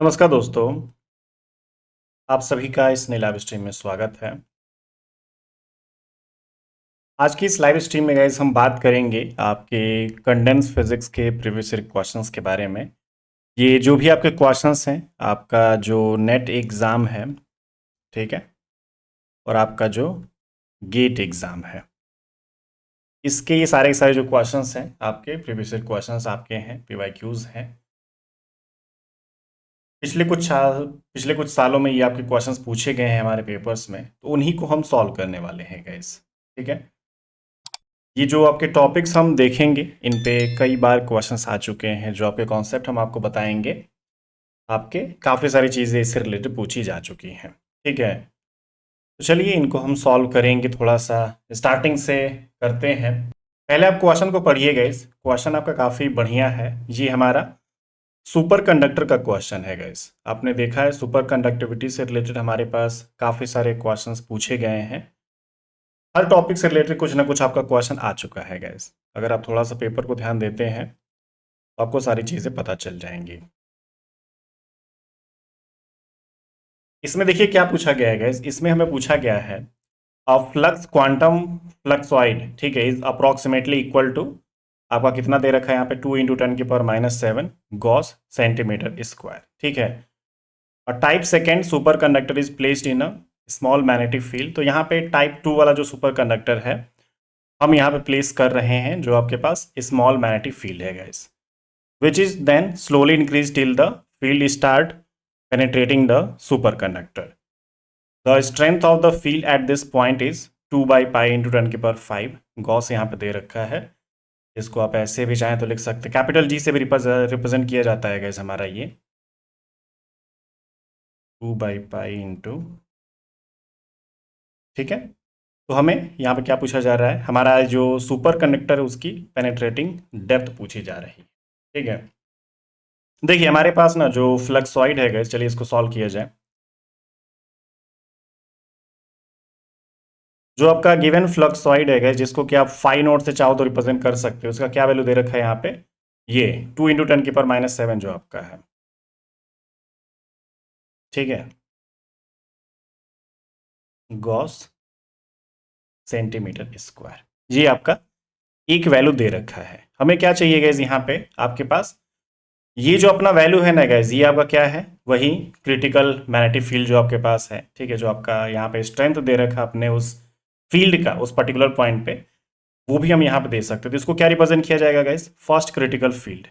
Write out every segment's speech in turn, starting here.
नमस्कार दोस्तों, आप सभी का इस नई लाइव स्ट्रीम में स्वागत है। आज की इस लाइव स्ट्रीम में गाइस हम बात करेंगे आपके कंडेंस फिजिक्स के प्रीवियस ईयर क्वेश्चंस के बारे में। ये जो भी आपके क्वेश्चंस हैं, आपका जो नेट एग्ज़ाम है, ठीक है, और आपका जो गेट एग्ज़ाम है, इसके ये सारे के सारे जो क्वेश्चंस हैं आपके प्रीवियस ईयर क्वेश्चंस आपके हैं, पीवाईक्यूज़ हैं। पिछले कुछ सालों में ये आपके क्वेश्चंस पूछे गए हैं हमारे पेपर्स में, तो उन्हीं को हम सॉल्व करने वाले हैं गाइस। ठीक है, ये जो आपके टॉपिक्स हम देखेंगे, इन पे कई बार क्वेश्चंस आ चुके हैं। जो आपके कॉन्सेप्ट हम आपको बताएंगे, आपके काफ़ी सारी चीज़ें इससे रिलेटेड पूछी जा चुकी हैं। ठीक है, तो चलिए इनको हम सॉल्व करेंगे। थोड़ा सा स्टार्टिंग से करते हैं। पहले आप क्वेश्चन को पढ़िएगा। इस क्वेश्चन आपका काफ़ी बढ़िया है। ये हमारा सुपर कंडक्टर का क्वेश्चन है गाइस। आपने देखा है सुपर कंडक्टिविटी से रिलेटेड हमारे पास काफ़ी सारे क्वेश्चंस पूछे गए हैं। हर टॉपिक से रिलेटेड कुछ ना कुछ आपका क्वेश्चन आ चुका है गाइस। अगर आप थोड़ा सा पेपर को ध्यान देते हैं तो आपको सारी चीज़ें पता चल जाएंगी। इसमें देखिए क्या पूछा गया है गाइस। इसमें हमें पूछा गया है फ्लक्स क्वांटम फ्लक्सॉइड, ठीक है, इज अप्रोक्सीमेटली इक्वल टू, आपका कितना दे रखा है यहाँ पे, 2 × 10⁻⁷ गॉस सेंटीमीटर स्क्वायर। ठीक है, और type second super conductor is placed in a small magnetic field. तो यहाँ पे टाइप 2 वाला जो सुपर कंडक्टर है, हम यहाँ पे प्लेस कर रहे हैं जो आपके पास स्मॉल मैग्नेटिक फील्ड है guys, which is then slowly increased till the field start penetrating the superconductor. The strength of the field at this point is 2 by pi into 10⁵ Gauss यहाँ पे दे रखा है। इसको आप ऐसे भी चाहें तो लिख सकते हैं, कैपिटल जी से भी रिप्रेजेंट किया जाता है गैस हमारा ये 2 by pi इंटू। ठीक है, तो हमें यहाँ पे क्या पूछा जा रहा है, हमारा जो सुपर कंडक्टर है उसकी पेनेट्रेटिंग डेप्थ पूछी जा रही है। ठीक है, देखिए हमारे पास ना जो फ्लक्सॉइड है गैस, चलिए इसको सॉल्व किया जाए। जो आपका गिवन फ्लक्सॉइड है जिसको कि आप फाई नोट से चाहो तो रिप्रेजेंट कर सकते हो, उसका क्या वैल्यू दे रखा है यहाँ पे, ये 2 × 10⁻⁷ जो आपका है। ठीक है, गॉस सेंटीमीटर स्क्वायर, ये आपका एक वैल्यू दे रखा है। हमें क्या चाहिए गैस, यहाँ पे आपके पास ये जो अपना वैल्यू है ना गैस, ये आपका क्या है, वही क्रिटिकल मैग्नेटिक फील्ड जो आपके पास है। ठीक है, जो आपका यहाँ पे स्ट्रेंथ दे रखा अपने उस फील्ड का उस पर्टिकुलर पॉइंट पे, वो भी हम यहाँ पे दे सकते हैं। तो इसको क्या रिप्रेजेंट किया जाएगा गैस, फर्स्ट क्रिटिकल फील्ड।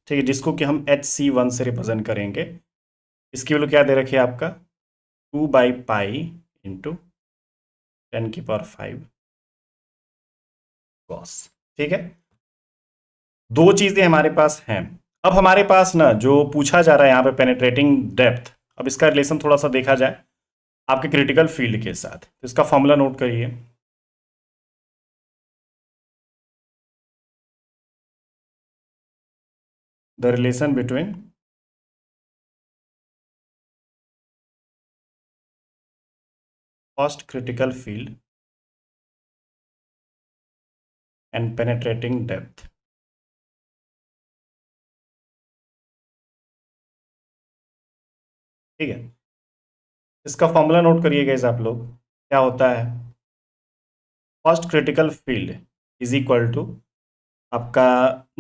ठीक है, जिसको कि हम HC1 से रिप्रेजेंट करेंगे। इसकी वैल्यू क्या दे रखी है आपका, 2 by pi इंटू 10⁵ कॉस। ठीक है, दो चीजें हमारे पास हैं। अब हमारे पास ना जो पूछा जा रहा है यहाँ पे पेनेट्रेटिंग डेप्थ, अब इसका रिलेशन थोड़ा सा देखा जाए आपके क्रिटिकल फील्ड के साथ, तो इसका फॉर्मूला नोट करिए। The relation between first critical field and penetrating depth. ठीक है, इसका फॉर्मूला नोट करिएगा इस आप लोग। क्या होता है, first critical field is equal to आपका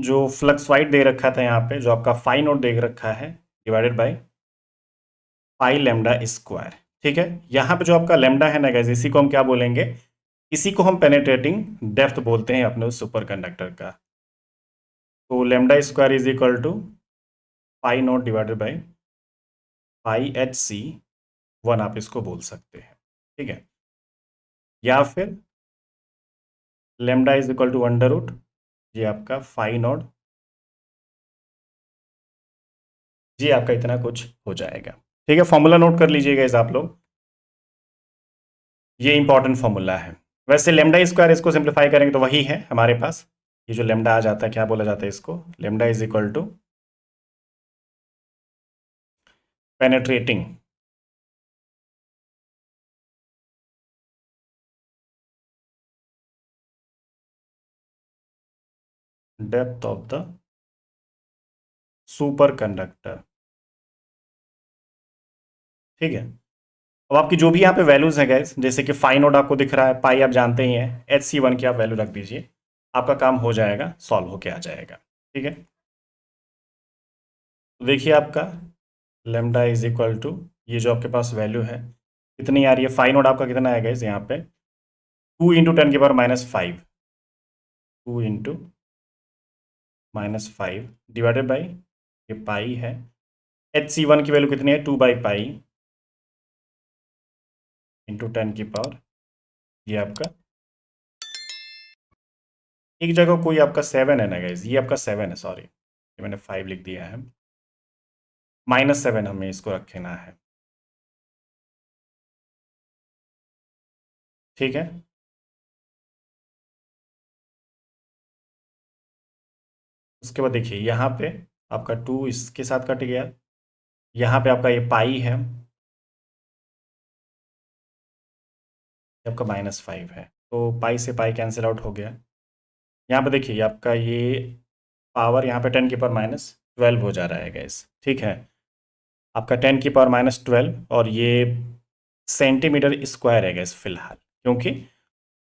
जो फ्लक्सवाइड दे रखा था यहाँ पे, जो आपका फाई नोट दे रखा है, divided by pi lambda square. ठीक है, यहाँ पे जो आपका लेमडा है ना गाइस, इसी को हम क्या बोलेंगे, इसी को हम पेनेट्रेटिंग डेप्थ बोलते हैं अपने उस सुपर कंडक्टर का। तो lambda square is equal to pi naught divided by pi HC1, आप इसको बोल सकते हैं। ठीक है, या फिर lambda is equal to under root, ये आपका फाई नोट, जी आपका इतना कुछ हो जाएगा। ठीक है, फॉर्मूला नोट कर लीजिएगा इस आप लोग, ये इंपॉर्टेंट फॉर्मूला है। वैसे लेमडा स्क्वायर इसको सिंप्लीफाई करेंगे तो वही है हमारे पास, ये जो लेमडा आ जाता है, क्या बोला जाता है इसको, lambda is equal to penetrating depth of the superconductor. ठीक है, अब आपकी जो भी यहाँ पे वैल्यूज हैं गैस, जैसे कि फाई नोड आपको दिख रहा है, पाई आप जानते ही हैं, HC1 की आप वैल्यू रख दीजिए, आपका काम हो जाएगा, सॉल्व होके आ जाएगा। ठीक है, तो देखिए आपका लेमडा इज इक्वल टू, ये जो आपके पास वैल्यू है कितनी आ रही है, फाई नोड आपका कितना आएगा इस यहाँ पे 2 × 10⁻⁵, 2 × -5 डिवाइडेड बाई, ये पाई है, HC1 की वैल्यू कितनी है 2/पाई इंटू 10⁻, ये आपका एक जगह कोई आपका 7 है ना गाइज, ये आपका 7 है, सॉरी ये मैंने 5 लिख दिया है, -7 हमें इसको रखना है। ठीक है, उसके बाद देखिए यहाँ पे आपका 2 इसके साथ कट गया, यहाँ पे आपका ये पाई है, ये आपका -5 है, तो पाई से पाई कैंसिल आउट हो गया। यहाँ पे देखिए आपका ये पावर यहाँ पे 10⁻12 हो जा रहा है गैस। ठीक है, आपका 10⁻12 और ये सेंटीमीटर स्क्वायर है गैस फिलहाल, क्योंकि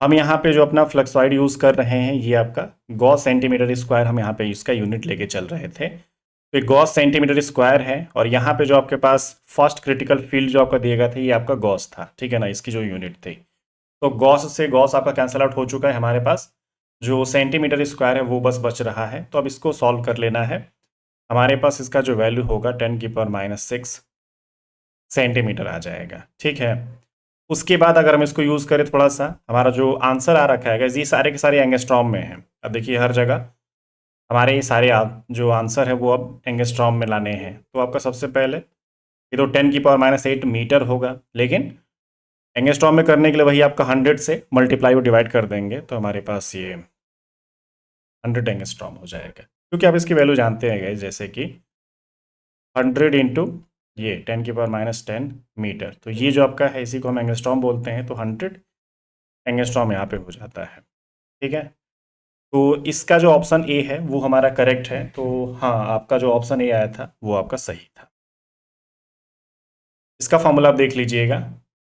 हम यहाँ पे जो अपना फ्लक्सॉइड यूज़ कर रहे हैं, ये आपका गॉस सेंटीमीटर स्क्वायर, हम यहाँ पे इसका यूनिट लेके चल रहे थे, तो ये गॉस सेंटीमीटर स्क्वायर है, और यहाँ पे जो आपके पास फर्स्ट क्रिटिकल फील्ड जो आपका दिया गया था, ये आपका गॉस था। ठीक है ना, इसकी जो यूनिट थी, तो गॉस से गॉस आपका कैंसिल आउट हो चुका है, हमारे पास जो सेंटीमीटर स्क्वायर है वो बस बच रहा है, तो अब इसको सॉल्व कर लेना है। हमारे पास इसका जो वैल्यू होगा 10⁻6 सेंटीमीटर आ जाएगा। ठीक है, उसके बाद अगर हम इसको यूज़ करें थोड़ा सा, हमारा जो आंसर आ रखा है ये सारे के सारे एंगस्ट्रॉम में हैं। अब देखिए हर जगह हमारे ये सारे जो आंसर है वो अब एंगस्ट्रॉम में लाने हैं, तो आपका सबसे पहले ये तो 10⁻8 मीटर होगा, लेकिन एंगस्ट्रॉम में करने के लिए वही आपका 100 से मल्टीप्लाई और डिवाइड कर देंगे, तो हमारे पास ये 100 एंगस्ट्रॉम हो जाएगा, क्योंकि आप इसकी वैल्यू जानते हैं गाइस, जैसे कि 100 इंटू ये 10⁻10 मीटर, तो ये जो आपका है इसी को हम एंगस्ट्रॉम बोलते हैं, तो 100 एंगस्ट्रॉम यहाँ पे हो जाता है। ठीक है, तो इसका जो ऑप्शन ए है वो हमारा करेक्ट है, तो हाँ आपका जो ऑप्शन ए आया था वो आपका सही था। इसका फॉर्मूला आप देख लीजिएगा,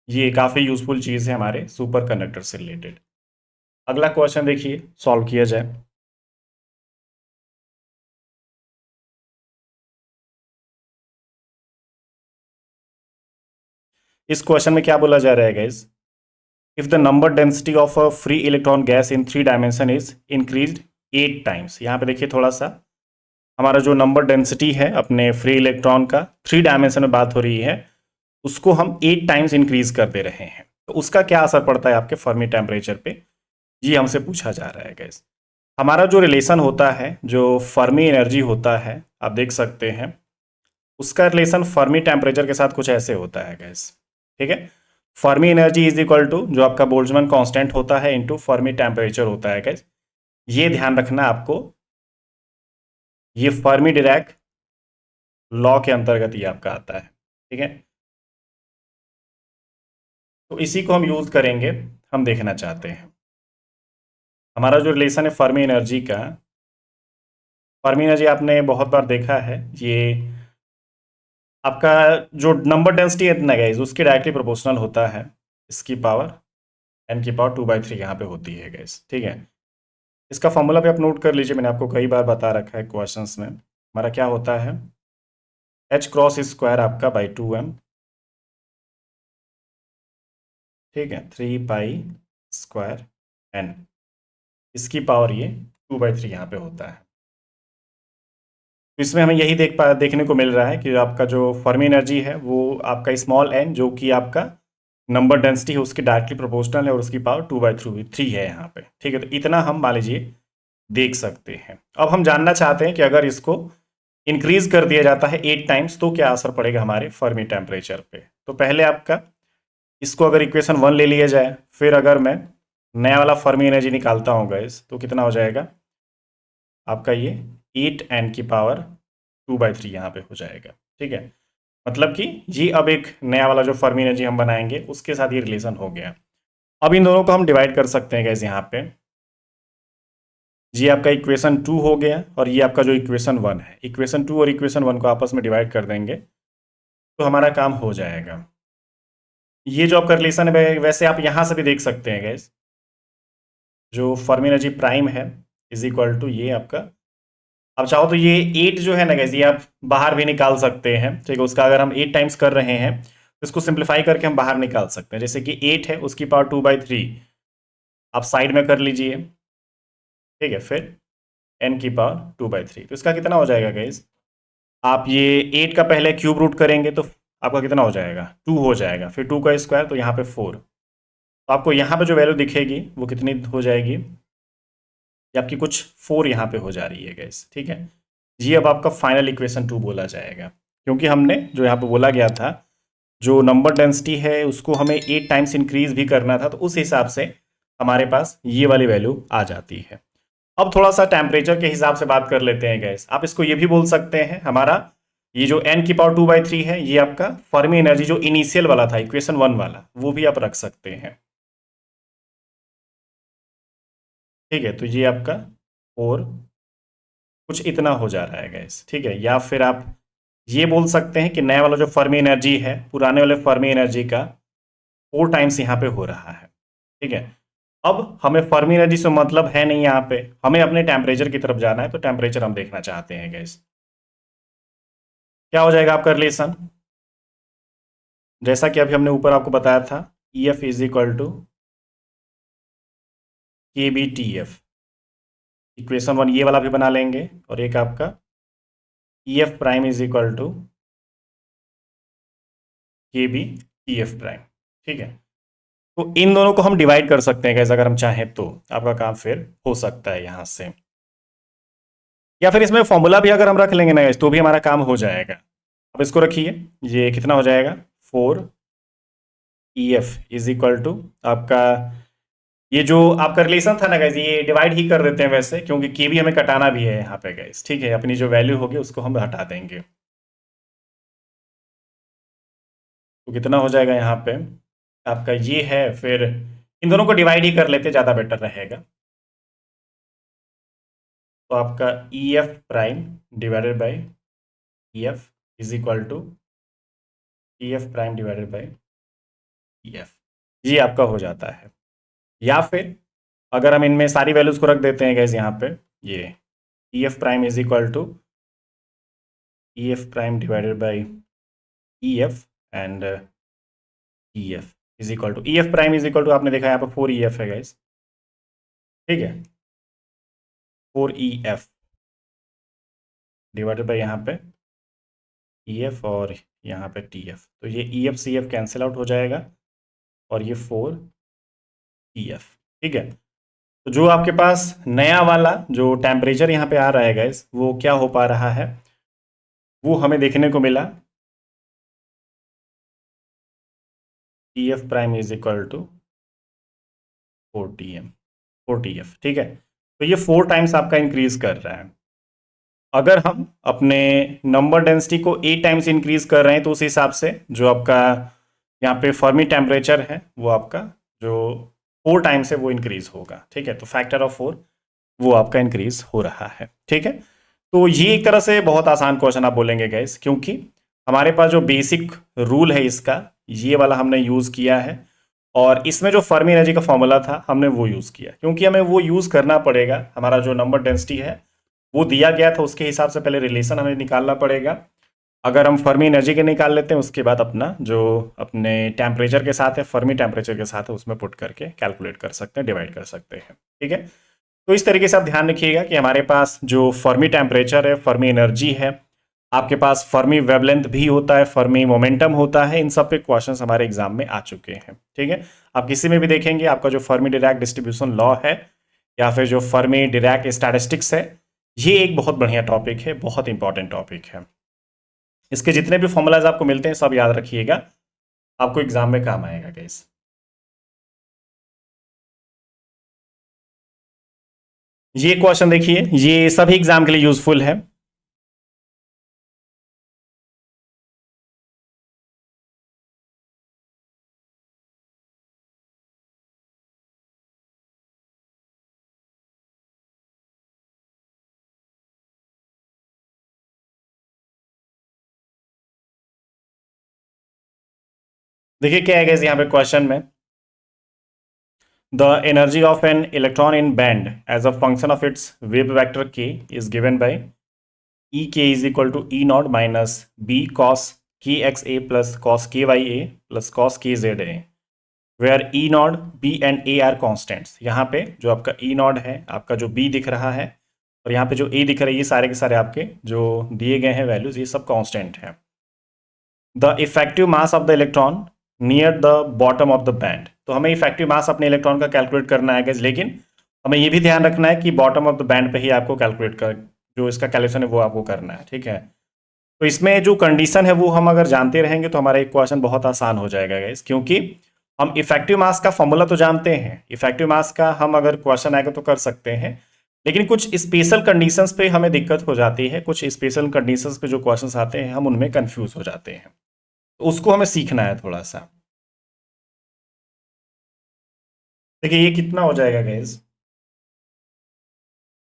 ये काफ़ी यूजफुल चीज़ है हमारे सुपर कंडक्टर से रिलेटेड। अगला क्वेश्चन देखिए, सॉल्व किया जाए। इस क्वेश्चन में क्या बोला जा रहा है guys, if the number density of a free electron gas in 3 dimension is increased 8 times. यहाँ पे देखिए थोड़ा सा हमारा जो नंबर डेंसिटी है अपने फ्री इलेक्ट्रॉन का 3 डायमेंशन में बात हो रही है, उसको हम 8 टाइम्स इंक्रीज कर दे रहे हैं, तो उसका क्या असर पड़ता है आपके फर्मी टेम्परेचर पे, ये हमसे पूछा जा रहा है गैस। हमारा जो रिलेशन होता है, जो फर्मी एनर्जी होता है, आप देख सकते हैं उसका रिलेशन फर्मी टेम्परेचर के साथ कुछ ऐसे होता है गैस। ठीक है, Fermi energy is equal to जो आपका बोल्ट्जमैन कांस्टेंट होता है इनटू फर्मी टेम्परेचर होता है गैस। ये ध्यान रखना आपको, ये फर्मी डिरैक लॉ के अंतर्गत ये आपका आता है। ठीक है, तो इसी को हम यूज करेंगे, हम देखना चाहते हैं हमारा जो रिलेशन है फर्मी एनर्जी का। फर्मी एनर्जी आपने बहुत बार देखा है, ये आपका जो नंबर डेंसिटी है ना गैस, उसके डायरेक्टली प्रोपोर्शनल होता है इसकी पावर n⁻2/3 यहाँ पे होती है गैस। ठीक है, इसका फॉर्मूला भी आप नोट कर लीजिए, मैंने आपको कई बार बता रखा है क्वेश्चंस में। हमारा क्या होता है h×² आपका बाई 2m। ठीक है, 3π²n, इसकी पावर ये 2/3 यहाँ पे होता है। तो इसमें हमें यही देखने को मिल रहा है कि आपका जो फर्मी एनर्जी है वो आपका स्मॉल n, जो कि आपका नंबर डेंसिटी है उसके डायरेक्टली प्रोपोर्शनल है, और उसकी पावर 2/3 है यहाँ पे। ठीक है, तो इतना हम मान लीजिए देख सकते हैं। अब हम जानना चाहते हैं कि अगर इसको इंक्रीज कर दिया जाता है 8 टाइम्स तो क्या असर पड़ेगा हमारे फर्मी टेम्परेचर पे। तो पहले आपका इसको अगर इक्वेशन 1 ले लिया जाए, फिर अगर मैं नया वाला फर्मी एनर्जी निकालता हूँ गाइस, तो कितना हो जाएगा आपका ये 8n की पावर 2/3 यहाँ पे हो जाएगा। ठीक है, मतलब कि ये अब एक नया वाला जो फर्मी एनर्जी हम बनाएंगे उसके साथ ये रिलेशन हो गया। अब इन दोनों को हम डिवाइड कर सकते हैं गाइस यहाँ पे, ये आपका इक्वेशन 2 हो गया और ये आपका जो इक्वेशन 1 है, इक्वेशन 2 और इक्वेशन 1 को आपस में डिवाइड कर देंगे तो हमारा काम हो जाएगा। ये जो आपका रिलेशन है वैसे आप यहां से भी देख सकते हैं गैस, जो फर्मी एनर्जी प्राइम है इज इक्वल टू ये आपका, अब चाहो तो ये 8 जो है ना गैस, ये आप बाहर भी निकाल सकते हैं, ठीक है। उसका अगर हम 8 टाइम्स कर रहे हैं तो इसको सिंप्लीफाई करके हम बाहर निकाल सकते हैं, जैसे कि 8 है उसकी पावर 2/3 आप साइड में कर लीजिए, ठीक है। फिर n की पावर 2/3, तो इसका कितना हो जाएगा गैस, आप ये 8 का पहले क्यूब रूट करेंगे तो आपका कितना हो जाएगा, 2 हो जाएगा, फिर 2 का स्क्वायर तो यहाँ पे 4, तो आपको यहाँ पे जो वैल्यू दिखेगी वो कितनी हो जाएगी, ये आपकी कुछ 4 यहाँ पे हो जा रही है गैस, ठीक है। ये अब आपका फाइनल इक्वेशन 2 बोला जाएगा, क्योंकि हमने जो यहाँ पे बोला गया था जो नंबर डेंसिटी है उसको हमें 8 टाइम्स इंक्रीज भी करना था, तो उस हिसाब से हमारे पास ये वाली वैल्यू आ जाती है। अब थोड़ा सा टेम्परेचर के हिसाब से बात कर लेते हैं गैस, आप इसको ये भी बोल सकते हैं हमारा ये जो n की पावर 2/3 है ये आपका फर्मी एनर्जी जो इनिशियल वाला था इक्वेशन 1 वाला, वो भी आप रख सकते हैं, ठीक है। तो ये आपका और कुछ इतना हो जा रहा है गैस, ठीक है। या फिर आप ये बोल सकते हैं कि नया वाला जो फर्मी एनर्जी है पुराने वाले फर्मी एनर्जी का 4 टाइम्स यहाँ पे हो रहा है, ठीक है। अब हमें फर्मी एनर्जी से मतलब है नहीं, यहाँ पे हमें अपने टेम्परेचर की तरफ जाना है, तो टेम्परेचर हम देखना चाहते हैं गैस। क्या हो जाएगा आपका रिलेशन, जैसा कि अभी हमने ऊपर आपको बताया था, E F is equal to K B T F, equation 1 ये वाला भी बना लेंगे, और एक आपका E F prime is equal to K B T F prime, ठीक है। तो इन दोनों को हम डिवाइड कर सकते हैं गैस, अगर हम चाहें तो आपका काम फिर हो सकता है यहां से, या फिर इसमें फॉर्मूला भी अगर हम रख लेंगे ना गैस तो भी हमारा काम हो जाएगा। अब इसको रखिए, ये कितना हो जाएगा, 4 E F is equal to आपका, ये जो आपका रिलेशन था ना गैस ये डिवाइड ही कर देते हैं वैसे, क्योंकि के भी हमें कटाना भी है यहाँ पे गैस, ठीक है। अपनी जो वैल्यू होगी उसको हम हटा देंगे, तो कितना हो जाएगा यहाँ पे आपका ये है, फिर इन दोनों को डिवाइड ही कर लेते ज़्यादा बेटर रहेगा। तो आपका E F prime divided by E F is equal to E F prime divided by E F, ये आपका हो जाता है। या फिर अगर हम इनमें सारी वैल्यूज को रख देते हैं गैस यहाँ पे, ये E F prime is equal to E F prime divided by E F and E F is equal to E F prime is equal to, आपने देखा यहाँ पे 4 ई एफ है गैस, ठीक है। 4 ई एफ डिवाइडेड बाई यहाँ पे E F और यहाँ पे टी एफ, तो ये E F C F cancel out हो जाएगा और ये 4 ई एफ, ठीक है। तो जो आपके पास नया वाला जो टेम्परेचर यहाँ पे आ रहा है गैस, वो क्या हो पा रहा है, वो हमें देखने को मिला T F prime is equal to 4 T F, ठीक है। तो ये 4 टाइम्स आपका इंक्रीज कर रहा है। अगर हम अपने नंबर डेंसिटी को 8 टाइम्स इंक्रीज कर रहे हैं तो उस हिसाब से जो आपका यहाँ पे फर्मी टेम्परेचर है वो आपका जो 4 टाइम्स है वो इंक्रीज होगा, ठीक है। तो फैक्टर ऑफ 4 वो आपका इंक्रीज हो रहा है, ठीक है। तो ये एक तरह से बहुत आसान क्वेश्चन आप बोलेंगे गैस, क्योंकि हमारे पास जो बेसिक रूल है इसका ये वाला हमने यूज़ किया है, और इसमें जो फर्मी एनर्जी का फॉर्मूला था हमने वो यूज़ किया, क्योंकि हमें वो यूज़ करना पड़ेगा। हमारा जो नंबर डेंसिटी है वो दिया गया था, उसके हिसाब से पहले रिलेशन हमें निकालना पड़ेगा। अगर हम फर्मी एनर्जी के निकाल लेते हैं उसके बाद अपना जो अपने टेम्परेचर के साथ है, फर्मी टेम्परेचर के साथ है, उसमें पुट करके कैलकुलेट कर सकते हैं, डिवाइड कर सकते हैं, ठीक है। तो इस तरीके से आप ध्यान रखिएगा कि हमारे पास जो फर्मी टेम्परेचर है, फर्मी एनर्जी है, आपके पास फर्मी वेवलेंथ भी होता है, फर्मी मोमेंटम होता है, इन सब पे क्वेश्चंस हमारे एग्जाम में आ चुके हैं, ठीक है। आप किसी में भी देखेंगे आपका जो फर्मी डिराक डिस्ट्रीब्यूशन लॉ है या फिर जो फर्मी डिराक स्टैटिस्टिक्स है, ये एक बहुत बढ़िया टॉपिक है, बहुत इंपॉर्टेंट टॉपिक है। इसके जितने भी फॉर्मूलाज आपको मिलते हैं सब याद रखिएगा, आपको एग्जाम में काम आएगा गाइस। ये क्वेश्चन देखिए, ये सभी एग्जाम के लिए यूजफुल है। देखिए क्या है यहाँ पे क्वेश्चन में, the energy of an electron in band as a function of its wave vector K is given by E K is equal to E naught minus B cos K X A plus cos K Y A plus cos K Z A, where E naught B and A are constants. यहाँ पे जो आपका E not है, आपका जो B दिख रहा है, और यहाँ पे जो ए दिख रहा है, ये सारे के सारे आपके जो दिए गए हैं वैल्यूज, ये सब कांस्टेंट है। The effective mass of the electron near the bottom of the band, तो हमें इफेक्टिव मास अपने इलेक्ट्रॉन का कैलकुलेट करना है guys, लेकिन हमें ये भी ध्यान रखना है कि बॉटम ऑफ द बैंड पे ही आपको कैलकुलेट कर, जो इसका कैलकुलेशन है वो आपको करना है, ठीक है। तो इसमें जो कंडीशन है वो हम अगर जानते रहेंगे तो हमारा इक्वेशन बहुत आसान हो जाएगा गाइस, क्योंकि हम इफेक्टिव मास का फॉर्मूला तो जानते हैं, इफेक्टिव मास का हम अगर क्वेश्चन आएगा तो कर सकते हैं, लेकिन कुछ स्पेशल कंडीशंस पे हमें दिक्कत हो जाती है, कुछ स्पेशल कंडीशंस पे जो क्वेश्चंस आते हैं हम उनमें कंफ्यूज हो जाते हैं, तो उसको हमें सीखना है थोड़ा सा। देखिए ये कितना हो जाएगा गाइस,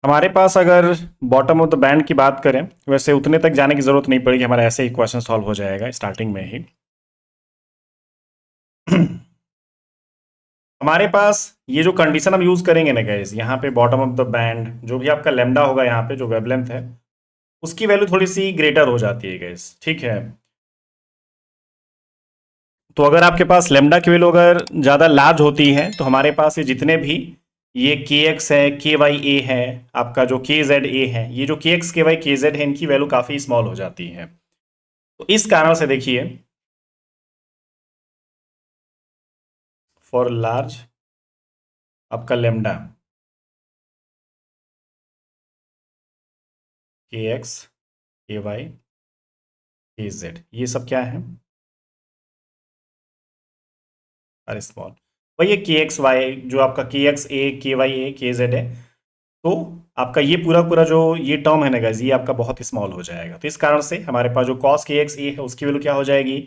हमारे पास अगर बॉटम ऑफ द बैंड की बात करें, वैसे उतने तक जाने की जरूरत नहीं पड़ेगी, हमारा ऐसे ही क्वेश्चन सॉल्व हो जाएगा स्टार्टिंग में ही। हमारे पास ये जो कंडीशन हम यूज करेंगे ना गाइस, यहाँ पे बॉटम ऑफ द बैंड जो भी आपका लेमडा होगा, यहाँ पे जो वेवलेंथ है उसकी वैल्यू थोड़ी सी ग्रेटर हो जाती है गाइस, ठीक है। तो अगर आपके पास लेमडा की वैल्यू अगर ज़्यादा लार्ज होती है तो हमारे पास ये जितने भी ये के एक्स है, के वाई ए है, आपका जो के जेड ए है, ये जो के एक्स के वाई के जेड है, इनकी वैल्यू काफ़ी स्मॉल हो जाती है। तो इस कारण से देखिए, फॉर लार्ज आपका लेमडा के एक्स के वाई के जेड, ये सब क्या है, आर स्मॉल। वही के एक्स वाई, जो आपका के एक्स ए के वाई ए के जेड है, तो आपका ये पूरा पूरा जो ये टर्म है ना गाइस, ये आपका बहुत स्मॉल हो जाएगा। तो इस कारण से हमारे पास जो कॉस के एक्स ए है उसकी वैल्यू क्या हो जाएगी,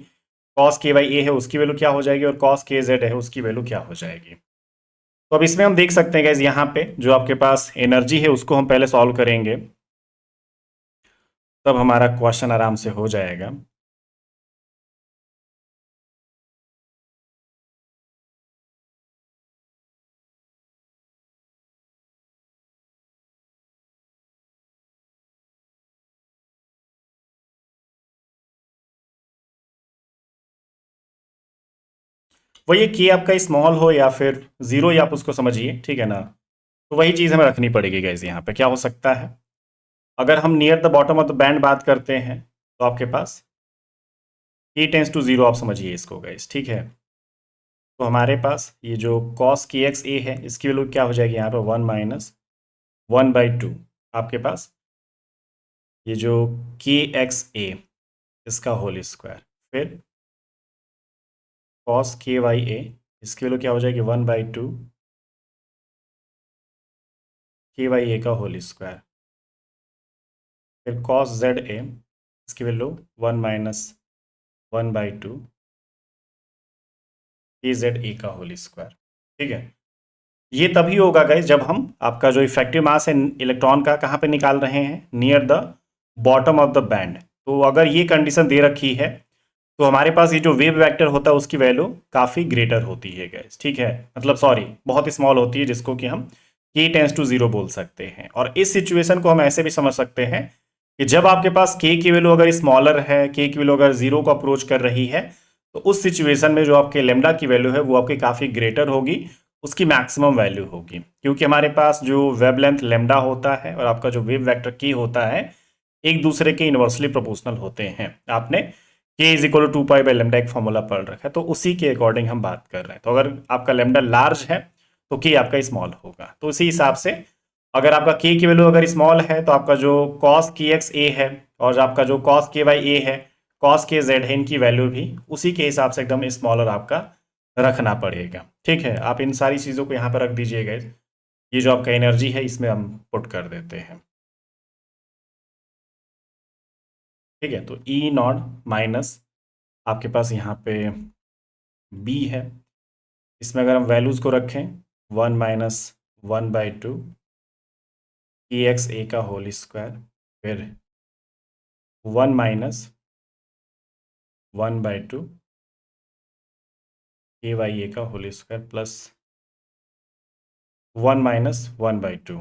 कॉस के वाई ए है उसकी वैल्यू क्या हो जाएगी, और कॉस के जेड है उसकी वैल्यू क्या हो जाएगी। तो अब इसमें हम देख सकते हैं गाइस, यहाँ पे जो आपके पास एनर्जी है उसको हम पहले सॉल्व करेंगे, तब हमारा क्वेश्चन आराम से हो जाएगा। वो ये कि आपका स्मॉल हो या फिर जीरो, या आप उसको समझिए, ठीक है ना। तो वही चीज़ हमें रखनी पड़ेगी गाइस। यहाँ पे क्या हो सकता है, अगर हम near the bottom of the band बात करते हैं तो आपके पास के टेंस टू जीरो, आप समझिए इसको गाइस, ठीक है। तो हमारे पास ये जो कॉस के एक्स ए है इसकी वैल्यू क्या हो जाएगी, यहाँ पे 1 - 1/2 आपके पास, ये जो के एक्स ए इसका होल स्क्वायर, फिर कॉस के वाई ए इसकी वैल्यू क्या हो जाएगी, 1/2 के वाई ए का होल स्क्वायर, फिर कॉस जेड ए इसकी वैल्यू 1 - 1/2 के जेड ए का होल स्क्वायर, ठीक है। ये तभी होगा गाइस जब हम आपका जो इफेक्टिव मास है इलेक्ट्रॉन का कहाँ पे निकाल रहे हैं, near the bottom of the band. तो अगर ये कंडीशन दे रखी है तो हमारे पास ये जो वेव वेक्टर होता है उसकी वैल्यू काफ़ी ग्रेटर होती है गैस, ठीक है, मतलब सॉरी बहुत स्मॉल होती है, जिसको कि हम के टेंस टू जीरो बोल सकते हैं। और इस सिचुएशन को हम ऐसे भी समझ सकते हैं कि जब आपके पास के की वैल्यू अगर स्मॉलर है, के की वैल्यू अगर जीरो को अप्रोच कर रही है, तो उस सिचुएशन में जो आपके लेमडा की वैल्यू है वो आपकी काफ़ी ग्रेटर होगी, उसकी मैक्सिमम वैल्यू होगी, क्योंकि हमारे पास जो वेवलेंथ लेमडा होता है और आपका जो वेव वेक्टर के होता है एक दूसरे के इनवर्सली प्रोपोर्शनल होते हैं। आपने K is equal to pi by lambda एक फॉर्मूला पढ़ रखा है, तो उसी के अकॉर्डिंग हम बात कर रहे हैं। तो अगर आपका लेमडा लार्ज है तो के आपका स्मॉल होगा, तो उसी हिसाब से अगर आपका के की वैल्यू अगर स्मॉल है तो आपका जो कॉस के एक्स ए है और आपका जो कॉस के वाई ए है, कॉस के जेड है, इनकी वैल्यू भी उसी के हिसाब से एकदम स्मॉलर आपका रखना पड़ेगा, ठीक है। आप इन सारी चीज़ों को यहाँ पर रख दीजिएगा, ये जो आपका एनर्जी है इसमें हम पुट कर देते हैं, ठीक है। तो ई नॉट माइनस आपके पास यहाँ पे बी है, इसमें अगर हम वैल्यूज़ को रखें 1 - 1/2 के एक्स ए का होल स्क्वायर, फिर 1 - 1/2 के वाई ए का होल स्क्वायर प्लस 1 माइनस 1/2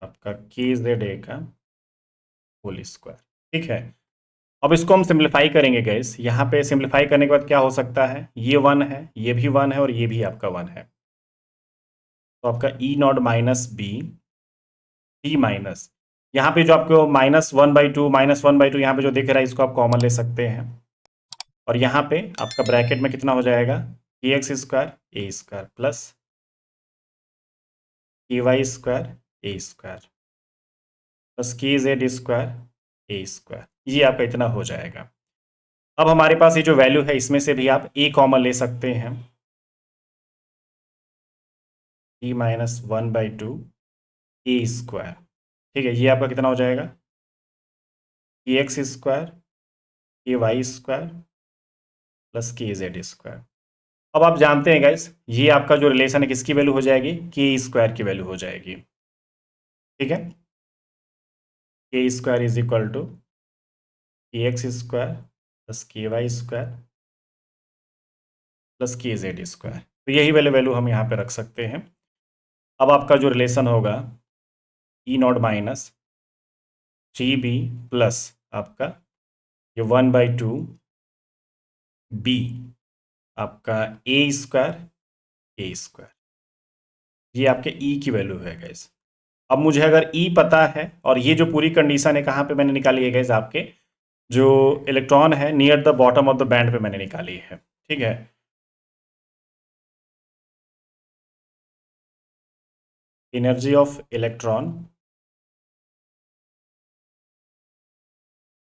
आपका के जेड ए का होल स्क्वायर। ठीक है, अब इसको हम सिंप्लीफाई करेंगे गैस। यहाँ पे सिंप्लीफाई करने के बाद क्या हो सकता है, ये 1 है, ये भी 1 है और ये भी आपका 1 है। तो आपका E naught minus B T minus, यहाँ पे जो आपको -1/2 -1/2 यहाँ पे जो दिख रहा है इसको आप कॉमन ले सकते हैं। और यहाँ पे आपका ब्रैकेट में कितना हो जाएगा, के एक्स स्क्वायर ए स्क्वायर प्लस के वाई स्क्वायर ए स्क्वायर प्लस के जेड स्क्वायर ए स्क्वायर, ये आपका इतना हो जाएगा। अब हमारे पास ये जो वैल्यू है इसमें से भी आप ए कॉमन ले सकते हैं, टी -1/2 ए स्क्वायर। ठीक है, ये आपका कितना हो जाएगा, के एक्स स्क्वायर के वाई स्क्वायर प्लस के जेड स्क्वायर। अब आप जानते हैं गाइस, ये आपका जो रिलेशन है किसकी वैल्यू हो जाएगी, के स्क्वायर की वैल्यू हो जाएगी। ठीक है, के स्क्वायर इज इक्वल टू के एक्स स्क्वायर प्लस के वाई स्क्वायर प्लस के जेड स्क्वायर। तो यही वाले वैल्यू हम यहाँ पे रख सकते हैं। अब आपका जो रिलेशन होगा ई नॉट माइनस 3b प्लस आपका ये 1/2 बी आपका ए स्क्वायर, ये आपके ई की वैल्यू है गैस। अब मुझे अगर ई पता है और ये जो पूरी कंडीशन है कहाँ पे मैंने निकाली है गैस, आपके जो इलेक्ट्रॉन है near the bottom of the band पे मैंने निकाली है। ठीक है, energy of electron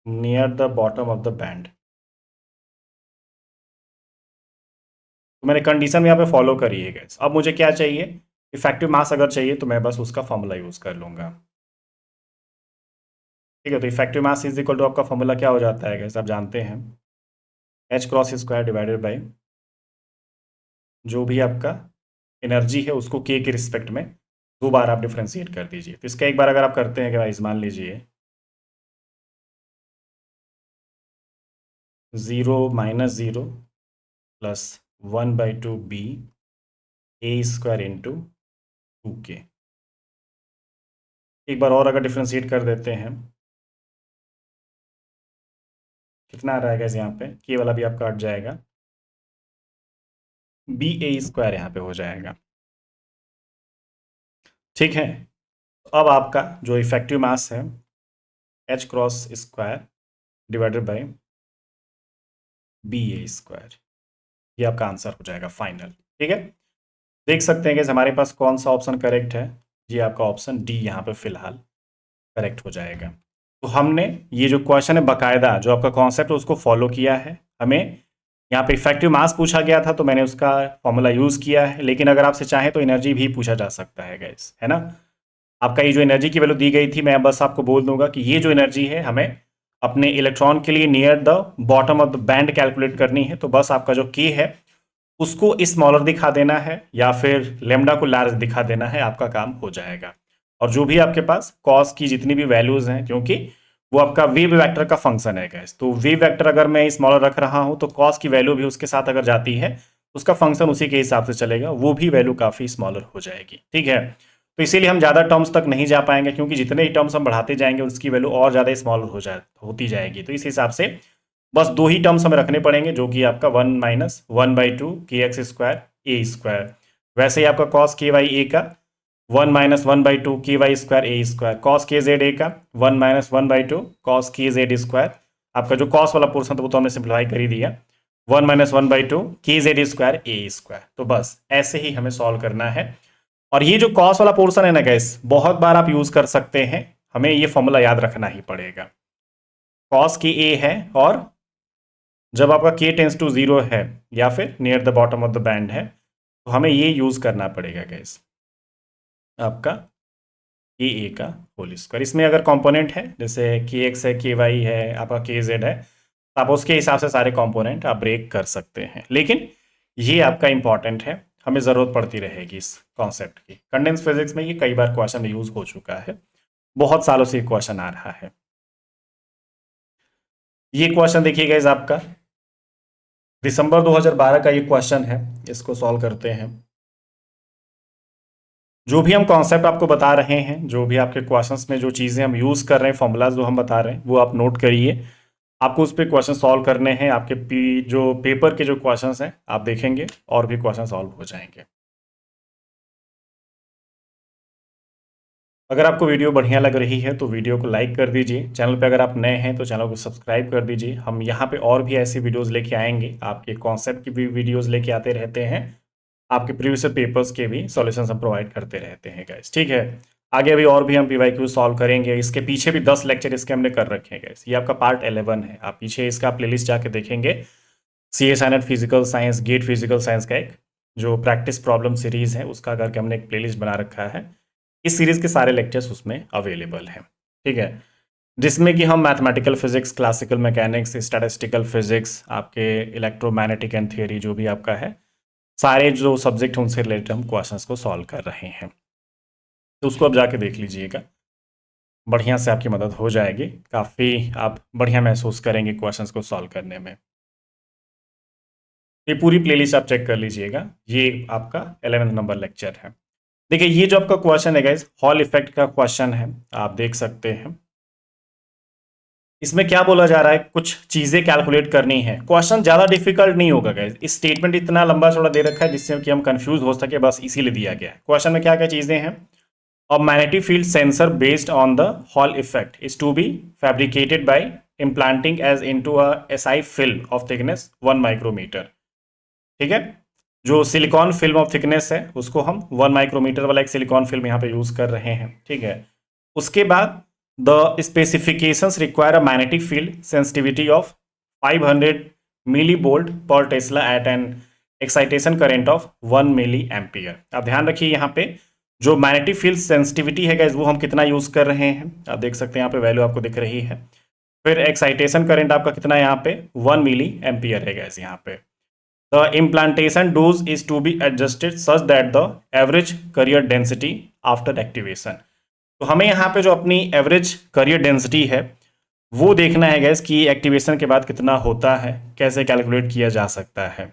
near the bottom of the band, तो मैंने कंडीशन यहाँ पे फॉलो करी है गैस। अब मुझे क्या चाहिए, इफेक्टिव मास अगर चाहिए तो मैं बस उसका फॉर्मूला यूज कर लूंगा। ठीक है, तो effective mass is equal to आपका फॉर्मूला क्या हो जाता है गैस, आप जानते हैं H cross square divided by जो भी आपका एनर्जी है उसको के रिस्पेक्ट में 2 बार आप डिफ्रेंशिएट कर दीजिए। तो इसका एक बार अगर आप करते हैं कि भाई मान लीजिए 0 -0 plus 1/2 B A square into 2k। एक बार और अगर डिफ्रेंशिएट कर देते हैं, कितना आ रहा है गैस, यहाँ पे के वाला भी आपका हट जाएगा, बी ए स्क्वायर यहाँ पे हो जाएगा। ठीक है, अब आपका जो इफेक्टिव मास है H cross square divided by B A square, ये आपका आंसर हो जाएगा फाइनल। ठीक है, देख सकते हैं कि हमारे पास कौन सा ऑप्शन करेक्ट है, ये आपका ऑप्शन डी यहाँ पे फिलहाल करेक्ट हो जाएगा। तो हमने ये जो क्वेश्चन है बाकायदा जो आपका कॉन्सेप्ट है उसको फॉलो किया है। हमें यहाँ पे इफेक्टिव मास पूछा गया था तो मैंने उसका फॉर्मूला यूज़ किया है, लेकिन अगर आपसे चाहे तो एनर्जी भी पूछा जा सकता है गैस, है ना। आपका ये जो एनर्जी की वैल्यू दी गई थी मैं बस आपको बोल दूंगा कि ये जो एनर्जी है हमें अपने इलेक्ट्रॉन के लिए near the bottom of the band calculate करनी है। तो बस आपका जो के है उसको स्मॉलर दिखा देना है या फिर लेमडा को लार्ज दिखा देना है, आपका काम हो जाएगा। और जो भी आपके पास कॉस की जितनी भी वैल्यूज हैं, क्योंकि वो आपका वेव वेक्टर का फंक्शन है गैस, तो वेव वेक्टर अगर मैं स्मॉलर रख रहा हूं तो कॉस की वैल्यू भी उसके साथ अगर जाती है उसका फंक्शन उसी के हिसाब से चलेगा, वो भी वैल्यू काफी स्मॉलर हो जाएगी। ठीक है, तो इसीलिए हम ज़्यादा टर्म्स तक नहीं जा पाएंगे, क्योंकि जितने ही टर्म्स हम बढ़ाते जाएंगे उसकी वैल्यू और ज़्यादा स्मॉल होती जाएगी। तो इस हिसाब से बस 2 ही टर्म्स हमें रखने पड़ेंगे, जो कि आपका 1 - 1/2 के एक्स स्क्वायर ए स्क्वायर। वैसे ही आपका कॉस के वाई ए का 1 - 1/2 के वाई स्क्वायर ए स्क्वायर, कॉस के जेड ए का 1 - 1/2 कॉस के जेड स्क्वायर। आपका जो कॉस वाला पोर्सन था वो तो हमने सिंप्लीफाई कर ही दिया, 1 - 1/2 के जेड स्क्वायर ए स्क्वायर। तो बस ऐसे ही हमें सॉल्व करना है। और ये जो कॉस वाला पोर्शन है ना गैस, बहुत बार आप यूज कर सकते हैं, हमें ये फॉर्मूला याद रखना ही पड़ेगा। कॉस की ए है और जब आपका k टेंस टू 0 है या फिर near the bottom of the band है तो हमें ये यूज करना पड़ेगा गैस, आपका के ए का होल स्क्वायर। इसमें अगर कंपोनेंट है जैसे के एक्स है, के वाई है, आपका के जेड है, तो आप उसके हिसाब से सारे कंपोनेंट आप ब्रेक कर सकते हैं। लेकिन ये आपका इंपॉर्टेंट है, हमें ज़रूरत पड़ती रहेगी इस कॉन्सेप्ट की। कंडेंस फिजिक्स में ये कई बार क्वेश्चन यूज हो चुका है, बहुत सालों से क्वेश्चन आ रहा है। ये क्वेश्चन देखिएगा इस आपका दिसंबर 2012 का ये क्वेश्चन है, इसको सॉल्व करते हैं। जो भी हम कॉन्सेप्ट आपको बता रहे हैं, जो भी आपके क्वेश्चंस में जो चीज़ें हम यूज़ कर रहे हैं, फॉर्मूलाज जो हम बता रहे हैं, वो आप नोट करिए। आपको उस पर क्वेश्चन सॉल्व करने हैं। आपके जो पेपर के जो क्वेश्चंस हैं आप देखेंगे और भी क्वेश्चन सॉल्व हो जाएंगे। अगर आपको वीडियो बढ़िया लग रही है तो वीडियो को लाइक कर दीजिए। चैनल पे अगर आप नए हैं तो चैनल को सब्सक्राइब कर दीजिए। हम यहाँ पे और भी ऐसी वीडियोस लेके आएंगे, आपके कॉन्सेप्ट की भी वीडियोस लेके आते रहते हैं, आपके प्रीवियस पेपर्स के भी सॉल्यूशंस हम प्रोवाइड करते रहते हैं गाइस, ठीक है। आगे अभी और भी हम पीवाईक्यू सॉल्व करेंगे। इसके पीछे भी 10 लेक्चर इसके हमने कर रखे हैं गाइस। ये आपका पार्ट 11 है। आप पीछे इसका प्लेलिस्ट जाके देखेंगे। CSINET physical science, gate physical science का एक जो प्रैक्टिस प्रॉब्लम सीरीज है उसका करके हमने एक प्लेलिस्ट बना रखा है। इस सीरीज के सारे लेक्चर्स उसमें अवेलेबल हैं, ठीक है। जिसमें कि हम mathematical physics, classical mechanics, statistical physics, आपके इलेक्ट्रोमैग्नेटिक एंड थियरी जो भी आपका है, सारे जो सब्जेक्ट हैं उनसे रिलेटेड हम क्वेश्चंस को सॉल्व कर रहे हैं। तो उसको आप जाके देख लीजिएगा, बढ़िया से आपकी मदद हो जाएगी। काफ़ी आप बढ़िया महसूस करेंगे क्वेश्चंस को सॉल्व करने में। ये पूरी प्लेलिस्ट आप चेक कर लीजिएगा। ये आपका 11 नंबर लेक्चर है। देखिए ये जो आपका क्वेश्चन है गाइस, हॉल इफेक्ट का क्वेश्चन है, आप देख सकते हैं। इसमें क्या बोला जा रहा है, कुछ चीजें कैलकुलेट करनी है। क्वेश्चन ज्यादा डिफिकल्ट नहीं होगा गाइस। इस स्टेटमेंट इतना लंबा चौड़ा दे रखा है जिससे कि हम कंफ्यूज हो सके, बस इसीलिए दिया गया है। क्वेश्चन में क्या क्या चीजें हैं। A magnetic field sensor based on the Hall effect is to be fabricated by implanting as into a SI film of thickness 1 micrometer, ठीक है। जो सिलिकॉन फिल्म ऑफ थिकनेस है उसको हम 1 माइक्रोमीटर वाला एक सिलिकॉन फिल्म यहाँ पे यूज कर रहे हैं, ठीक है। उसके बाद the specifications require a magnetic field sensitivity of 500 milli volt per tesla at an excitation current of 1 milli ampere. आप ध्यान रखिए यहाँ पे जो मैग्नेटिक फील्ड सेंसिटिविटी है गाइस वो हम कितना यूज कर रहे हैं, आप देख सकते हैं यहाँ पे वैल्यू आपको दिख रही है। फिर एक्साइटेशन करंट आपका कितना है यहाँ पे 1 मिली एम्पियर है गाइस यहाँ पे। The implantation dose is to be adjusted such that the average carrier density after activation। तो हमें यहाँ पे जो अपनी एवरेज करियर डेंसिटी है वो देखना है गैस कि एक्टिवेशन के बाद कितना होता है, कैसे कैलकुलेट किया जा सकता है।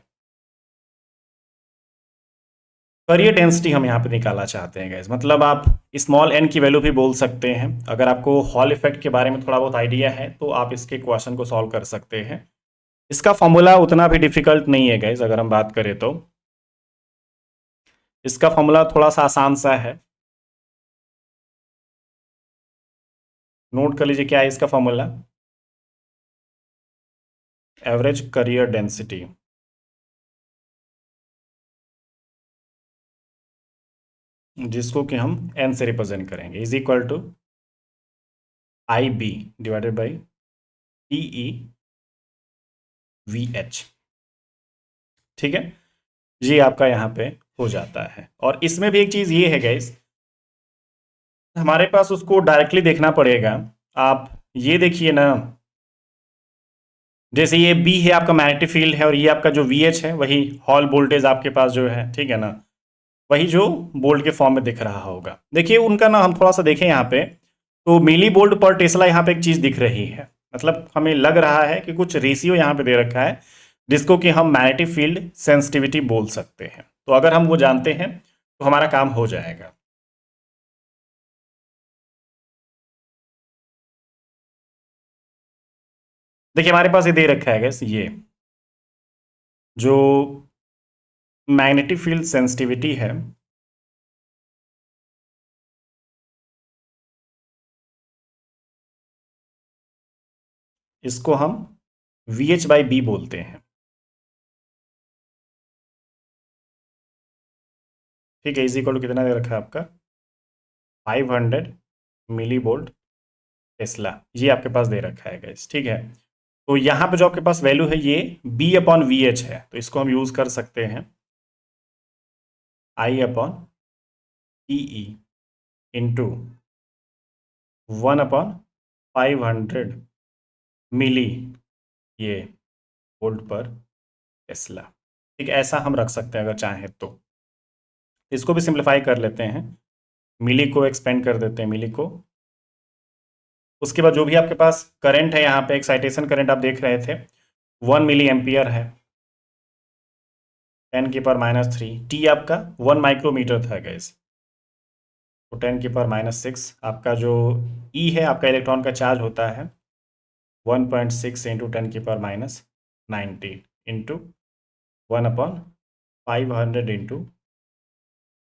करियर डेंसिटी हम यहाँ पे निकालना चाहते हैं गैस, मतलब आप स्मॉल एन की वैल्यू भी बोल सकते हैं। अगर आपको हॉल इफेक्ट के बारे में थोड़ा बहुत आइडिया है तो आप इसके क्वेश्चन को सॉल्व कर सकते हैं। इसका फॉर्मूला उतना भी डिफिकल्ट नहीं है गैस। अगर हम बात करें तो इसका फॉर्मूला थोड़ा सा आसान सा है, नोट कर लीजिए क्या है इसका फॉर्मूला। एवरेज करियर डेंसिटी, जिसको कि हम एन से रिप्रेजेंट करेंगे, is equal to I B divided by T E V H, ठीक है। ये आपका यहाँ पे हो जाता है। और इसमें भी एक चीज ये है गाइस, हमारे पास उसको डायरेक्टली देखना पड़ेगा। आप ये देखिए ना, जैसे ये बी है आपका मैग्नेटिक फील्ड है और ये आपका जो वी एच है वही हॉल वोल्टेज आपके पास जो है, ठीक है ना, वही जो बोल्ट के फॉर्म में दिख रहा होगा। देखिए उनका ना हम थोड़ा सा देखें यहाँ पे तो मिली बोल्ट पर टेस्ला यहाँ पे एक चीज दिख रही है, मतलब हमें लग रहा है कि कुछ रेशियो यहाँ पे दे रखा है जिसको कि हम मैग्नेटिक फील्ड सेंसिटिविटी बोल सकते हैं। तो अगर हम वो जानते हैं तो हमारा काम हो जाएगा। देखिए हमारे पास ये दे रखा है गैस, ये जो मैग्नेटिक फील्ड सेंसिटिविटी है इसको हम वी एच बाई बी बोलते हैं, ठीक है। इज इक्वल टू कितना दे रखा है आपका 500 मिली वोल्ट टेस्ला, ये आपके पास दे रखा है गैस, ठीक है। तो यहाँ पे जो आपके पास वैल्यू है ये बी अपॉन वी एच है, तो इसको हम यूज कर सकते हैं I upon T E into 1 upon 500 milli ये वोल्ट पर टेस्ला, ठीक है। ऐसा हम रख सकते हैं अगर चाहें तो। इसको भी सिंप्लीफाई कर लेते हैं, मिली को एक्सपेंड कर देते हैं, मिली को उसके बाद जो भी आपके पास करंट है, यहाँ पे एक्साइटेशन करंट आप देख रहे थे 1 मिली एम्पियर है, 10⁻³ टी आपका 1 माइक्रोमीटर था गैस, तो 10⁻⁶ आपका जो ई है, आपका इलेक्ट्रॉन का चार्ज होता है 1.6 इंटू 10⁻⁹ इंटू 1/500 इंटू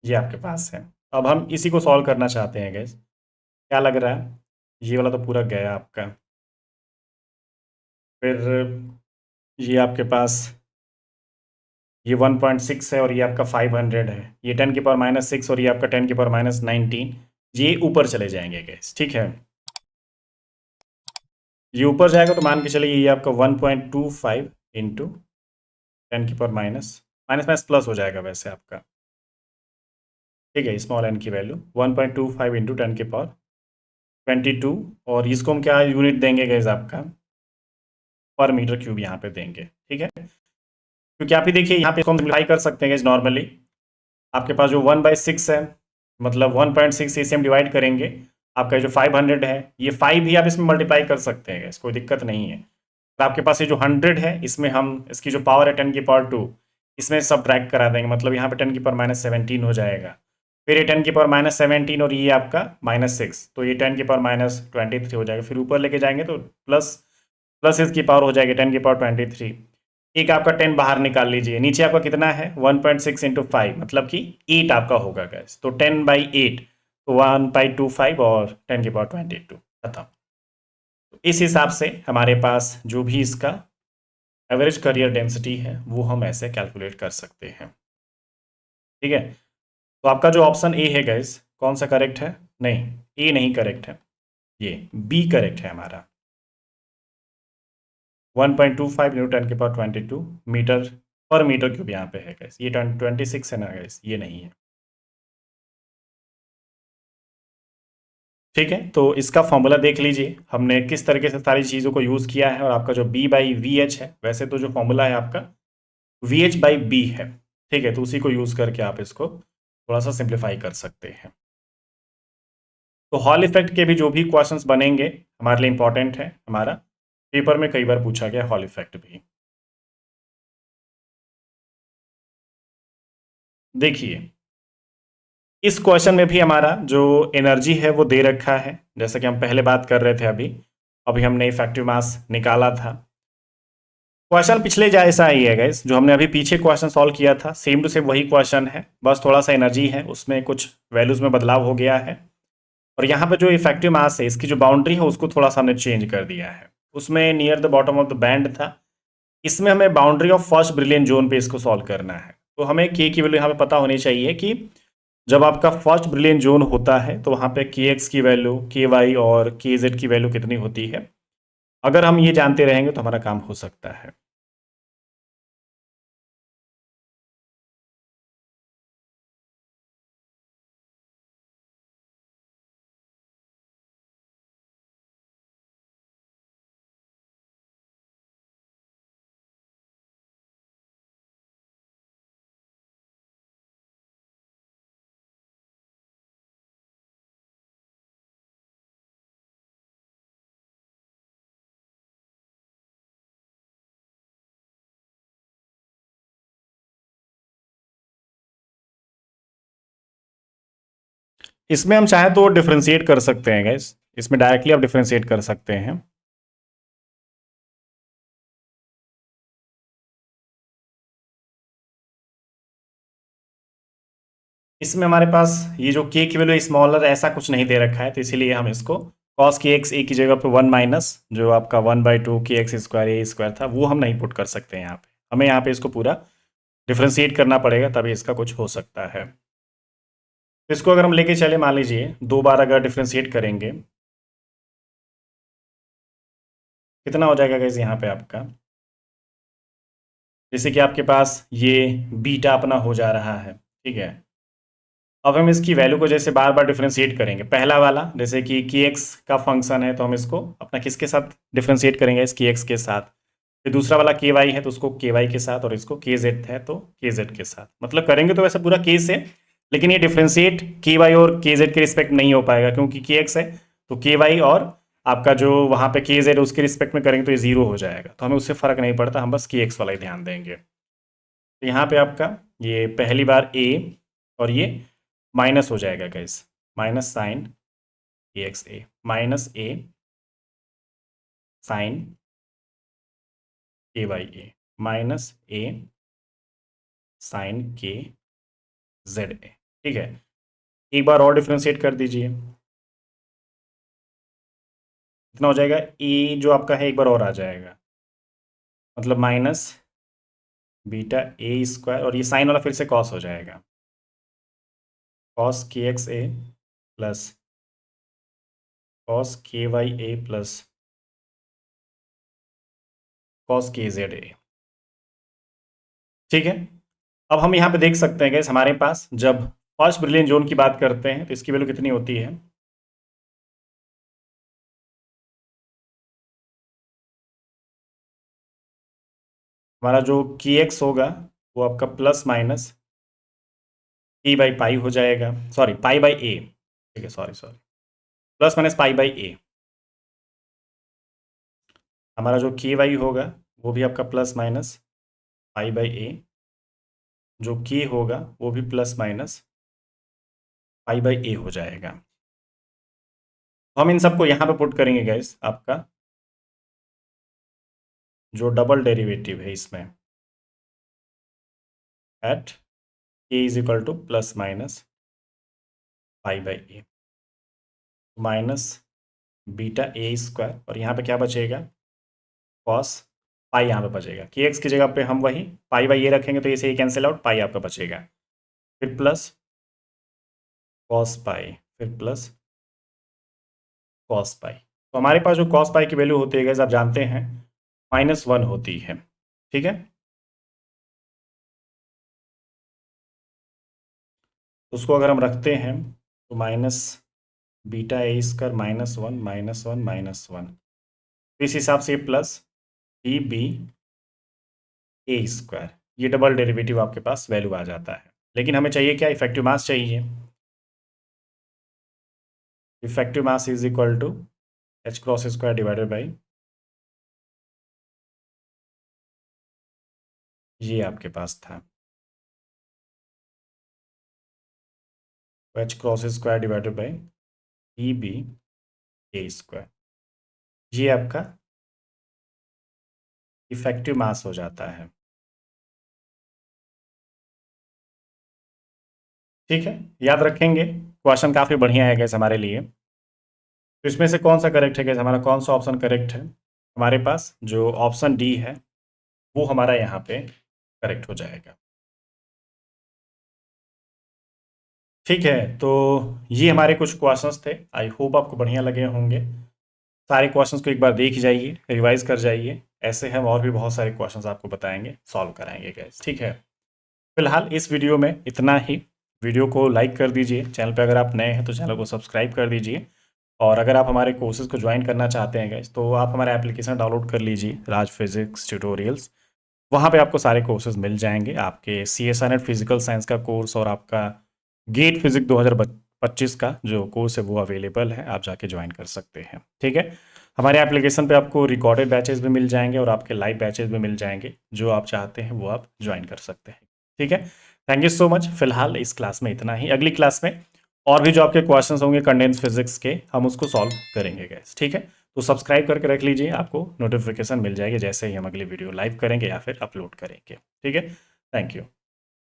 ये आपके पास है। अब हम इसी को सॉल्व करना चाहते हैं गैस, क्या लग रहा है, ये वाला तो पूरा गया आपका, फिर ये आपके पास ये 1.6 है और ये आपका 500 है, ये 10⁻⁶ और ये आपका 10⁻⁹ ये ऊपर चले जाएंगे गैस, ठीक है। ये ऊपर जाएगा तो मान के चलिए ये आपका 1.25 इंटू 10⁻⁻, माइनस माइनस प्लस हो जाएगा वैसे आपका, ठीक है, स्मॉल एन की वैल्यू 1.25 इंटू 10⁻22, और इसको हम क्या यूनिट देंगे गैस, आपका पर मीटर क्यूब यहाँ पे देंगे, ठीक है। क्योंकि आप ही देखिए यहाँ पे इसको हम सिम्प्लीफाई कर सकते हैं गैस, नॉर्मली आपके पास जो 1/6 है, मतलब 1.6 से हम डिवाइड करेंगे, आपका जो 500 है, ये 5 भी आप इसमें मल्टीप्लाई कर सकते हैं गैस, कोई दिक्कत नहीं है। तो आपके पास ये जो 100 है, इसमें हम इसकी जो पावर है 10⁻², इसमें सब्ट्रैक्ट करा देंगे, मतलब यहाँ पे 10⁻⁻17 हो जाएगा, फिर ये 10⁻⁻17 और ये आपका -6, तो ये 10⁻⁻23 हो जाएगा, फिर ऊपर लेके जाएंगे तो प्लस प्लस इसकी पावर हो जाएगी 10⁻23, एक आपका 10 बाहर निकाल लीजिए, नीचे आपका कितना है 1.6 इंटू 5, मतलब कि 8 आपका होगा गैस, तो 10/8, तो 1/25 और 10⁻22 खत्म। तो इस हिसाब से हमारे पास जो भी इसका एवरेज कैरियर डेंसिटी है वो हम ऐसे कैलकुलेट कर सकते हैं, ठीक है। तो आपका जो ऑप्शन ए है गैस, कौन सा करेक्ट है, नहीं ए नहीं करेक्ट है, ये बी करेक्ट है हमारा, 1.25 इंटू 10⁻22 मीटर पर मीटर क्यूब यहाँ पे है गैस, ये 26 है ना गैस, ये नहीं है, ठीक है। तो इसका फॉर्मूला देख लीजिए हमने किस तरीके से सारी चीज़ों को यूज़ किया है, और आपका जो B/VH है, वैसे तो जो फॉर्मूला है आपका VH/B है, ठीक है, तो उसी को यूज़ करके आप इसको थोड़ा सा सिंप्लीफाई कर सकते हैं। तो हॉल इफेक्ट के भी जो भी क्वेश्चंस बनेंगे हमारे लिए इंपॉर्टेंट है, हमारा पेपर में कई बार पूछा गया हॉल इफेक्ट भी। देखिए इस क्वेश्चन में भी हमारा जो एनर्जी है वो दे रखा है, जैसा कि हम पहले बात कर रहे थे, अभी हमने इफेक्टिव मास निकाला था। क्वेश्चन पिछले जैसा ही है गाइस, जो हमने अभी पीछे क्वेश्चन सॉल्व किया था सेम टू सेम वही क्वेश्चन है, बस थोड़ा सा एनर्जी है उसमें कुछ वैल्यूज में बदलाव हो गया है, और यहाँ पे जो इफेक्टिव मास है इसकी जो बाउंड्री है उसको थोड़ा सा हमने चेंज कर दिया है। उसमें near the bottom of the band था, इसमें हमें boundary of first brilliant zone पे इसको सॉल्व करना है। तो हमें के की वैल्यू यहाँ पे पता होनी चाहिए कि जब आपका फर्स्ट ब्रिलियन जोन होता है तो वहाँ पे के एक्स की वैल्यू, के वाई और के जेड की वैल्यू कितनी होती है, अगर हम ये जानते रहेंगे तो हमारा काम हो सकता है। इसमें हम चाहे तो डिफ्रेंशिएट कर सकते हैं गाइस, इसमें डायरेक्टली आप डिफ्रेंशिएट कर सकते हैं। इसमें हमारे पास ये जो के की वैल्यू स्मॉलर ऐसा कुछ नहीं दे रखा है, तो इसीलिए हम इसको कॉस के एक्स ए की जगह पर 1 माइनस जो आपका 1/2 के एक्स स्क्वायर ए स्क्वायर था वो हम नहीं पुट कर सकते हैं यहाँ पे, हमें यहाँ पे इसको पूरा डिफ्रेंशिएट करना पड़ेगा तभी इसका कुछ हो सकता है। तो इसको अगर हम लेके चले, मान लीजिए 2 बार अगर डिफ्रेंशिएट करेंगे कितना हो जाएगा गाइस यहाँ पे आपका, जैसे कि आपके पास ये बीटा अपना हो जा रहा है, ठीक है। अब हम इसकी वैल्यू को जैसे बार बार डिफ्रेंशिएट करेंगे, पहला वाला जैसे कि के एक्स का फंक्शन है तो हम इसको अपना किसके साथ डिफ्रेंशिएट करेंगे, इस के एक्स के साथ, फिर दूसरा वाला के वाई है तो उसको के वाई के साथ, और इसको के जेड है तो के जेड के साथ, मतलब करेंगे तो वैसे पूरा के से, लेकिन ये डिफ्रेंशिएट के वाई और के जेड के रिस्पेक्ट नहीं हो पाएगा क्योंकि के एक्स है तो के वाई और आपका जो वहाँ पे के जेड उसके रिस्पेक्ट में करेंगे तो ये जीरो हो जाएगा, तो हमें उससे फ़र्क नहीं पड़ता, हम बस के एक्स वाला ही ध्यान देंगे। तो यहाँ पे आपका ये पहली बार ए और ये माइनस हो जाएगा गाइस, माइनस साइन के एक्स ए, माइनस ए साइन के वाई ए, माइनस ए साइन के जेड ए। ठीक है, एक बार और डिफ्रेंशिएट कर दीजिए, कितना हो जाएगा, ए जो आपका है एक बार और आ जाएगा, मतलब माइनस बीटा ए स्क्वायर, और ये साइन वाला फिर से कॉस हो जाएगा, cos K X A plus cos K Y A plus cos K Z ए। ठीक है, अब हम यहाँ पे देख सकते हैं गैस, हमारे पास जब फर्स्ट ब्रिलियन जोन की बात करते हैं तो इसकी वैल्यू कितनी होती है, हमारा जो की एक्स होगा वो आपका plus minus P by pi हो जाएगा, सॉरी पाई बाई ए, ठीक है, sorry sorry, plus minus pi by A. हमारा जो के वाई होगा वो भी आपका plus minus pi by A, जो के होगा वो भी plus minus pi by A हो जाएगा। तो हम इन सबको यहाँ पे पुट करेंगे गैस, आपका जो डबल डेरिवेटिव है इसमें एट के is equal two plus minus pi by A, minus beta A square, और यहाँ पे क्या बचेगा, कॉस पाई यहाँ पे बचेगा, के एक्स की जगह पे हम वही पाई बाई ए रखेंगे तो इसे कैंसिल आउट, पाई आपका बचेगा, फिर प्लस कॉस पाई, फिर प्लस कॉस पाई। तो हमारे पास जो कॉस पाई की वैल्यू होती है गैस आप जानते हैं -1 होती है। ठीक है, उसको अगर हम रखते हैं तो माइनस बीटा ए स्क्वायर -1 -1 -1, तो इस हिसाब से plus D B A square, ये डबल डेरिवेटिव आपके पास वैल्यू आ जाता है। लेकिन हमें चाहिए क्या, इफेक्टिव मास चाहिए, effective mass is equal to H cross square divided by ये आपके पास था, H cross square divided by E B A square, ये आपका इफेक्टिव मास हो जाता है। ठीक है, याद रखेंगे, क्वेश्चन काफ़ी बढ़िया है गैस हमारे लिए। तो इसमें से कौन सा करेक्ट है गैस, हमारा कौन सा ऑप्शन करेक्ट है, हमारे पास जो ऑप्शन डी है वो हमारा यहाँ पे करेक्ट हो जाएगा। ठीक है, तो ये हमारे कुछ क्वेश्चंस थे, आई होप आपको बढ़िया लगे होंगे। सारे क्वेश्चंस को एक बार देख जाइए, रिवाइज कर जाइए, ऐसे हम और भी बहुत सारे क्वेश्चंस आपको बताएंगे, सॉल्व कराएंगे गैस। ठीक है, फिलहाल इस वीडियो में इतना ही। वीडियो को लाइक कर दीजिए, चैनल पे अगर आप नए हैं तो चैनल को सब्सक्राइब कर दीजिए, और अगर आप हमारे कोर्सेज़ को ज्वाइन करना चाहते हैं गैस तो आप हमारा एप्लीकेशन डाउनलोड कर लीजिए, राज फिजिक्स ट्यूटोरियल्स। वहाँ पे आपको सारे कोर्सेज मिल जाएंगे, आपके CSI नेट फिजिकल साइंस का कोर्स और आपका गेट फिजिक्स 2025 का जो कोर्स है वो अवेलेबल है, आप जाके ज्वाइन कर सकते हैं। ठीक है, हमारे एप्लीकेशन पे आपको रिकॉर्डेड बैचेस भी मिल जाएंगे और आपके लाइव बैचेस भी मिल जाएंगे, जो आप चाहते हैं वो आप ज्वाइन कर सकते हैं। ठीक है, थैंक यू सो मच। फिलहाल इस क्लास में इतना ही, अगली क्लास में और भी जो आपके क्वेश्चंस होंगे कंडेंस फिजिक्स के, हम उसको सॉल्व करेंगे गैस। ठीक है, तो सब्सक्राइब करके रख लीजिए, आपको नोटिफिकेशन मिल जाएगी जैसे ही हम अगली वीडियो लाइव करेंगे या फिर अपलोड करेंगे। ठीक है, थैंक यू।